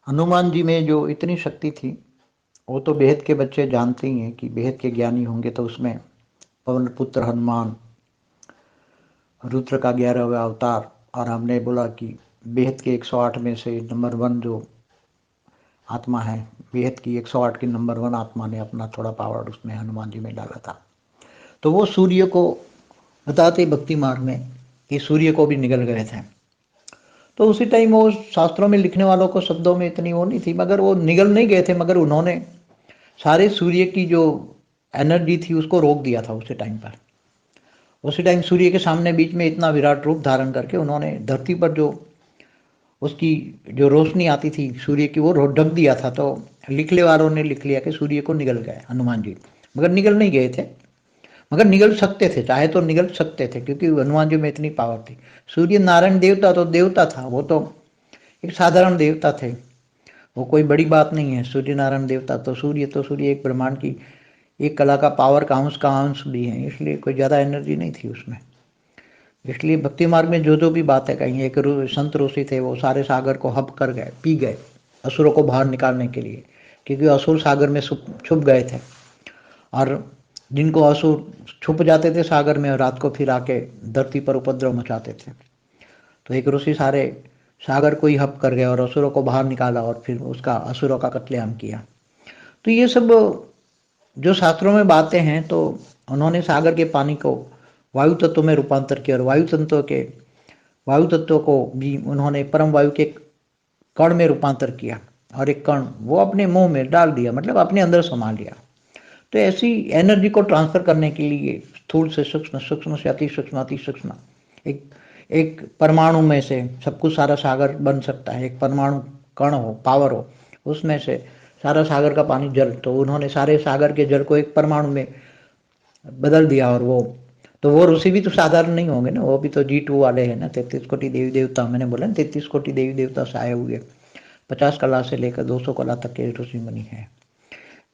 हनुमान जी में जो इतनी शक्ति थी, वो तो बेहद के बच्चे जानते ही हैं कि बेहद के ज्ञानी होंगे तो उसमें पवन पुत्र हनुमान, रुद्र का 11वां अवतार, और हमने बोला कि बेहद के 108 में से नंबर 1 जो आत्मा है, बेहद की 108 की नंबर 1 आत्मा ने अपना थोड़ा पावर उसमें हनुमान जी में डाला था। तो वो सूर्य को बताते भक्ति मार्ग में कि सूर्य को भी निगल गए थे। तो उसी टाइम वो शास्त्रों में लिखने वालों को शब्दों में इतनी वो नहीं थी, मगर वो निगल नहीं गए थे, मगर उन्होंने सारे सूर्य की जो एनर्जी थी उसको रोक दिया था उसी टाइम पर। उसी टाइम सूर्य के सामने बीच में इतना विराट रूप धारण करके उन्होंने धरती पर जो उसकी जो रोशनी आती थी सूर्य की, वो ढक दिया था। तो लिखने वालों ने लिख लिया कि सूर्य को निगल गए हनुमान जी, मगर निगल नहीं गए थे, मगर निगल सकते थे, चाहे तो निगल सकते थे, क्योंकि हनुमान जी में इतनी पावर थी। सूर्य नारायण देवता तो देवता था, वो तो एक साधारण देवता थे, वो कोई बड़ी बात नहीं है। सूर्य नारायण देवता तो सूर्य एक ब्रह्मांड की एक कला का पावर का अंश भी है, इसलिए कोई ज़्यादा एनर्जी नहीं थी उसमें। इसलिए भक्ति मार्ग में जो भी बात है कहीं, एक संत ऋषि थे, वो सारे सागर को हप कर गए, पी गए असुरों को बाहर निकालने के लिए, क्योंकि असुर सागर में छुप गए थे। और जिनको असुर छुप जाते थे सागर में, और रात को फिर आके धरती पर उपद्रव मचाते थे, तो एक ऋषि सारे सागर को ही हप कर गए और असुरों को बाहर निकाला और फिर उसका असुरों का कत्लेआम किया। तो ये सब जो शास्त्रों में बातें हैं, तो उन्होंने सागर के पानी को वायु तत्व में रूपांतर किया, और वायु तत्व को भी उन्होंने परम वायु के कण में रूपांतर किया, और एक कण वो अपने मुंह में डाल दिया, मतलब अपने अंदर समा लिया। तो ऐसी एनर्जी को ट्रांसफर करने के लिए स्थूल से सूक्ष्म, सूक्ष्म से अति सूक्ष्म, अति सूक्ष्म, एक एक परमाणु में से सब कुछ सारा सागर बन सकता है। एक परमाणु कण हो, पावर हो, उसमें से सारा सागर का पानी जल, तो उन्होंने सारे सागर के जल को एक परमाणु में बदल दिया। और वो ऋषि भी तो साधारण नहीं होंगे ना, वो भी तो G2 वाले हैं ना, 33 कोटि देवी देवता, मैंने बोला ना 33 कोटि देवी देवता से आए हुए, 50 कला से लेकर 200 कला तक के ऋषि मुनि है।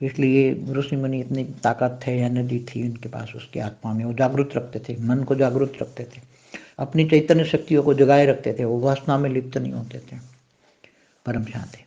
इसलिए ऋषि मुनि इतनी ताकत थे, एनर्जी थी उनके पास, उसकी आत्मा में वो जागृत रखते थे, मन को जागृत रखते थे, अपनी चैतन्य शक्तियों को जगाए रखते थे, वो वासना में लिप्त नहीं होते थे, परम शांति।